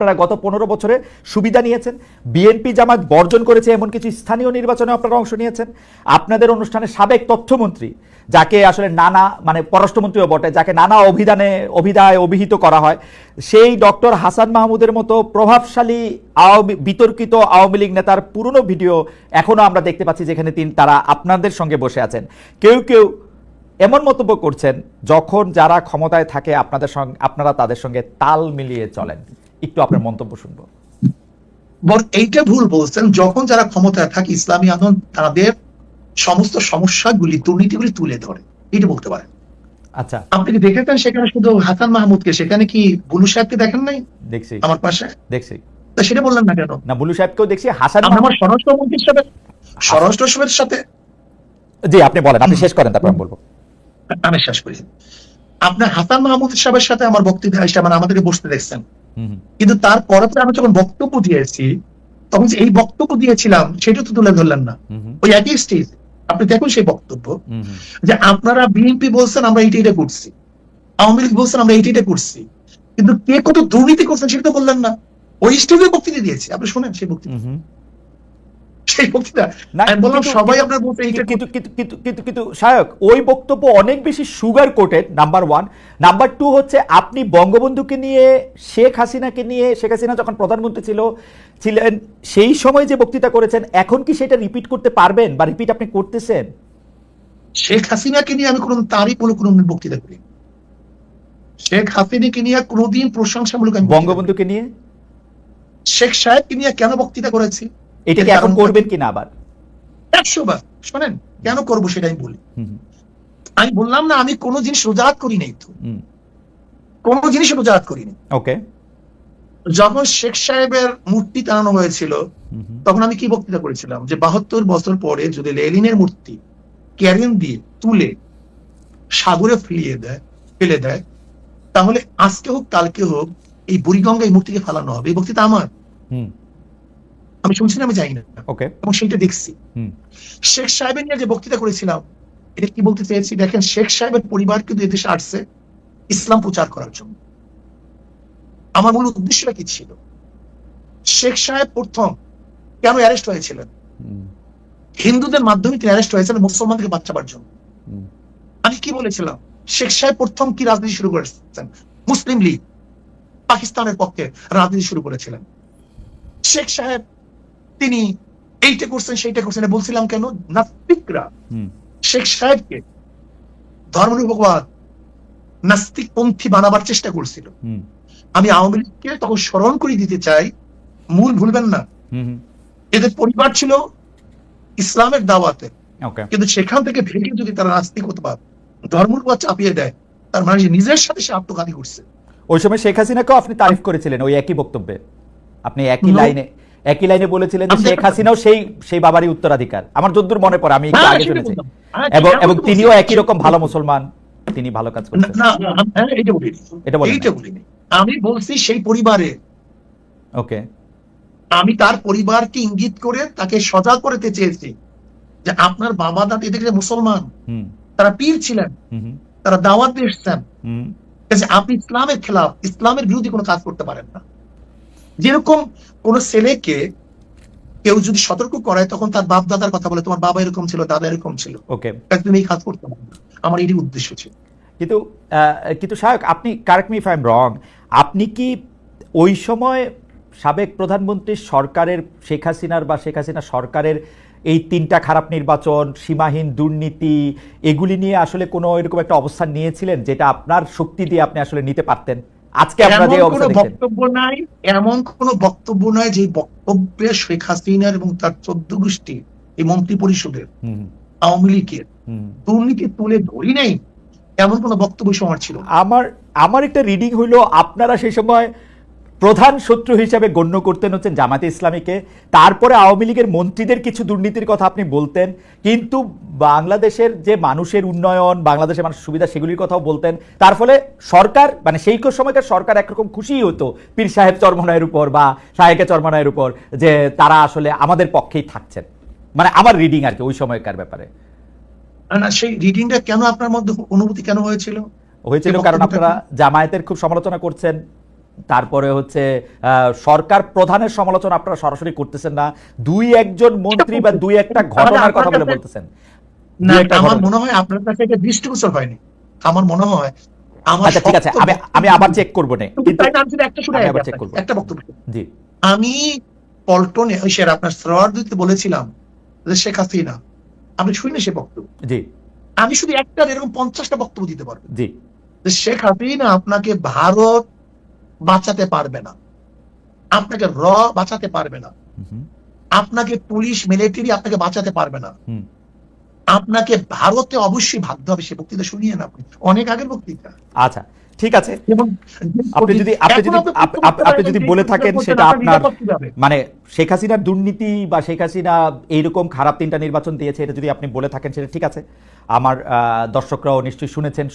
আপনারা গত 15 বছরে সুবিধা নিয়েছেন, বিএনপি জামাত বর্জন করেছে এমন কিছু স্থানীয় নির্বাচনে আপনারা অংশ নিয়েছেন। আপনাদের অনুষ্ঠানে সাবেক তথ্যমন্ত্রী, যাকে আসলে নানা মানে পররাষ্ট্রমন্ত্রীও বটে, যাকে নানা অভিধায় অভিহিত করা হয়, সেই ডক্টর হাসান মাহমুদের মতো প্রভাবশালী বিতর্কিত আওয়ামী লীগ নেতার পুরনো ভিডিও এখনো আমরা দেখতে পাচ্ছি, যেখানে তারা আপনাদের সঙ্গে বসে আছেন। কেউ কেউ এমন মন্তব্য করছেন, যখন যারা ক্ষমতায় থাকে আপনারা তাদের সঙ্গে তাল মিলিয়ে চলেন। একটু আপনার মন্তব্য শুনবো। এইটা ভুল বলছেন। যখন যারা ক্ষমতায় থাকে ইসলামী আন্দোলন তাদের সমস্ত সমস্যাগুলি, দুর্নীতিগুলি তুলে ধরে, এটা বলতে পারেন। আচ্ছা, আপনি কি দেখেছেন সেখানে শুধু হাসান মাহমুদকে, সেখানে কি বুলু সাহেবকে দেখেন নাই? দেখছি, আমার পাশে দেখছি। তা সেটা বললেন না কেন? না, বুলু সাহেবকেও দেখছি, হাসান আমার স্বরাষ্ট্রমন্ত্রীর সাথে স্বরাষ্ট্রের সাথে। জি, আপনি বলেন, আপনি শেষ করেন, তারপর আমি বলবো। আমি শেষ করি। আপনার হাসান মাহমুদ সাহেবের সাথে আমার বক্তব্য মানে আমাদেরকে বসতে দেখছেন, কিন্তু তারপরে আমি যখন বক্তব্য দিয়েছি তখন যে এই বক্তব্য দিয়েছিলাম সেটা তো তুলে ধরলেন না। ওই একই স্টেজ আপনি দেখুন সেই বক্তব্য, যে আপনারা বিএনপি বলছেন আমরা এইটা করছি, আওয়ামী লীগ বলছেন আমরা এইটা করছি, কিন্তু কে কত দুর্নীতি করছেন সেটা তো বললেন না। ওই স্টেজে বক্তৃতা দিয়েছি, আপনি শোনেন সেই বক্তৃতা। কিন্তু শায়ক, ওই বক্তব্য অনেক বেশি সুগার কোটেড, নাম্বার 1। নাম্বার 2 হচ্ছে আপনি বঙ্গবন্ধুকে নিয়ে, শেখ হাসিনা যখন প্রধানমন্ত্রী ছিলেন সেই সময় যে বক্তৃতা করেছেন, এখন কি সেটা রিপিট করতে পারবেন বা রিপিট আপনি করতেছেন? শেখ হাসিনাকে নিয়ে আমি তারই কোনো বক্তৃতা করি। শেখ হাসিনাকে নিয়ে কোনোদিন প্রশংসামূলক। বঙ্গবন্ধুকে নিয়ে, শেখ সাহেবকে নিয়ে কেন বক্তৃতা করেছি, এটা কি এখন করবেন কিনা আবার? 100 বার শোনেন, কেন করবো সেটা আমি বলি। আমি বললাম না আমি কোনো জিনিস রোজাত করি নাই, তো কোনো জিনিস রোজাত করিনি। ওকে, যখন শেখ সাহেবের মূর্তি টানানো হয়েছিল তখন আমি কি বক্তৃতা করেছিলাম, যে 72 বছর পরে যদি লেনিনের মূর্তি ক্যারিয়ান দিয়ে তুলে সাগরে ফেলে দেয় তাহলে আজকে হোক কালকে হোক এই বুড়িগঙ্গা এই মূর্তিকে ফেলানো হবে। এই বক্তৃতা আমার, আমি শুনছি না, আমি যাই না, এবং সেইটা দেখছি। শেখ সাহেবের নিয়ে যে বক্তৃতা করেছিলাম, এটা কি বলতে চেয়েছি দেখেন, শেখ সাহেবের পরিবার কিন্তু এদেশে আসছে ইসলাম প্রচার করার জন্য। আমার মূল উদ্দেশ্যটা কি ছিল? শেখ সাহেব প্রথম কেন অ্যারেস্ট হয়েছিলেন? হিন্দুদের মাধ্যমে তিনি অ্যারেস্ট হয়েছিলেন মুসলমানদেরকে বাঁচাবার জন্য। আমি কি বলেছিলাম? শেখ সাহেব প্রথম কি রাজনীতি শুরু করেছেন? মুসলিম লীগ, পাকিস্তানের পক্ষে রাজনীতি শুরু করেছিলেন। শেখ সাহেব তিনি এইটা করছেন সেইটা করছেন বলছিলাম কেন? নাস্তিকরা শেখ সাহেবকে ধর্মনিরপেক্ষবাদ নাস্তিক পন্থী বানাবার চেষ্টা করছিল। আমি আওয়ামী লীগকে তখন স্মরণ করে দিতে চাই, মূল ভুলবেন না, এদের পরিবার ছিল ইসলামের দাওয়াতে, কিন্তু সেখান থেকে ভেঙে যদি তারা নাস্তিকতাবাদ ধর্মনিরপেক্ষবাদ চাপিয়ে দেয়, তার মানে নিজের সাথে সে আত্মঘাতী করছে। ওই সময় শেখ হাসিনাকেও আপনি তারিফ করেছিলেন ওই একই বক্তব্যে। আপনি একই লাইনে বলেছিলেন যে শেখ হাসিনাও সেই বাবারই উত্তরাধিকার। আমার যতদূর মনে পড়ে, আমি একটু আগে শুনেছি, এবং তিনিও একই রকম ভালো মুসলমান, তিনি ভালো কাজ করছেন। এইটা বলিনি, আমি বলছি সেই পরিবারে, ওকে, আমি তার পরিবারকে ইঙ্গিত করে তাকে সজাগ করতে চেয়েছি যে আপনার বাবা দাদি এদিকে মুসলমান, তারা পীর ছিলেন, তারা দাওয়াত দিয়ে এসছেন, আপনি ইসলামের খেলাফ, ইসলামের বিরোধী কোনো কাজ করতে পারেন না। যেরকম কোন ছেলেকে কেউ যদি সতর্ক করায় তখন তার বাপ দাদার কথা বলে, তোমার বাবা এরকম ছিল, দাদা এরকম ছিল, তুমি এই কাজ করতে পারো না। আমার এটি উদ্দেশ্য ছিল। কিন্তু শায়ক, আপনি correct me if I am রং, আপনি কি ওই সময় সাবেক প্রধানমন্ত্রীর সরকারের, শেখ হাসিনা সরকারের এই 3টা খারাপ নির্বাচন, সীমাহীন দুর্নীতি, এগুলি নিয়ে আসলে কোনো এরকম একটা অবস্থান নিয়েছিলেন যেটা আপনার শক্তি দিয়ে আপনি আসলে নিতে পারতেন? আজকে আপনারা যে অবস্থা দেখছেন, এমন কোন বক্তব্য নাই যে বক্তব্যে শেখ হাসিনার এবং তার 14 গোষ্ঠী এই মন্ত্রী পরিষদের আওয়ামী লীগের দুর্নীতি তুলে ধরি নাই, এমন কোন বক্তব্য সময় ছিল। আমার একটা রিডিং হইলো আপনারা সেই সময় প্রধান শত্রু হিসেবে গণ্য করতেন হচ্ছেন জামায়াতে ইসলামীকে, তারপরে আওয়ামী লীগের মন্ত্রীদের কিছু দুর্নীতির কথা আপনি বলতেন, কিন্তু বাংলাদেশের যে মানুষের উন্নয়ন, বাংলাদেশের মানুষের সুবিধা, সেগুলির কথাও বলতেন। তার ফলে সরকার, মানে সেই সময়কার সরকার একরকম খুশি হতো পীর সাহেব চরমনায়ের উপর বা শাহেকে চরমনায়ের উপর, যে তারা আসলে আমাদের পক্ষেই থাকছেন। মানে আমার রিডিং আর কি ওই সময়কার ব্যাপারে। সেই রিডিংটা কেন আপনার মধ্যে অনুভূতি কেন হয়েছিল? কারণ আপনারা জামায়াতের খুব সমালোচনা করছেন, তারপরে হচ্ছে সরকার প্রধানের সমালোচনা আপনারা সরাসরি করতেছেন না, দুই একজন মন্ত্রী বা দুই একটা ঘটনার কথা বলে বলতেছেন। না, আমার মনে হয় আপনার কাছে এটা দৃষ্টিগোচর হয়নি। আমার মনে হয় আচ্ছা ঠিক আছে, আমি আবার চেক করবো না, কিন্তু আমি আবার চেক করব একটা বক্তব্য। জি, আমি পল্টনে ওই শের আপনার সরোয়ার দিতে বলেছিলাম যে শেখ হাসিনা, আপনি শুনে সে বক্তব্য, জি আমি শুধু একটা এরকম 50টা বক্তব্য দিতে পারবো, জি, যে শেখ হাসিনা আপনাকে ভারত বাঁচাতে পারবে না, আপনাকে বাঁচাতে পারবে না, আপনাকে পুলিশ মিলিটারি আপনাকে বাঁচাতে পারবে না, আপনাকে ভারতে অবশ্যই ভাবতে হবে। সে বক্তৃতা শুনিয়ে না আপনি, অনেক আগের বক্তৃতা। আচ্ছা ঠিক আছে, আপনি যদি বলে থাকেন সেটা আপনার মানে শেখ হাসিনার দুর্নীতি বা শেখ হাসিনা এইরকম খারাপ 3টা নির্বাচন দিয়েছে, এটা যদি আপনি বলে থাকেন সেটা ঠিক আছে। আমার দর্শকরাও নিশ্চয়ই শুনেছেন।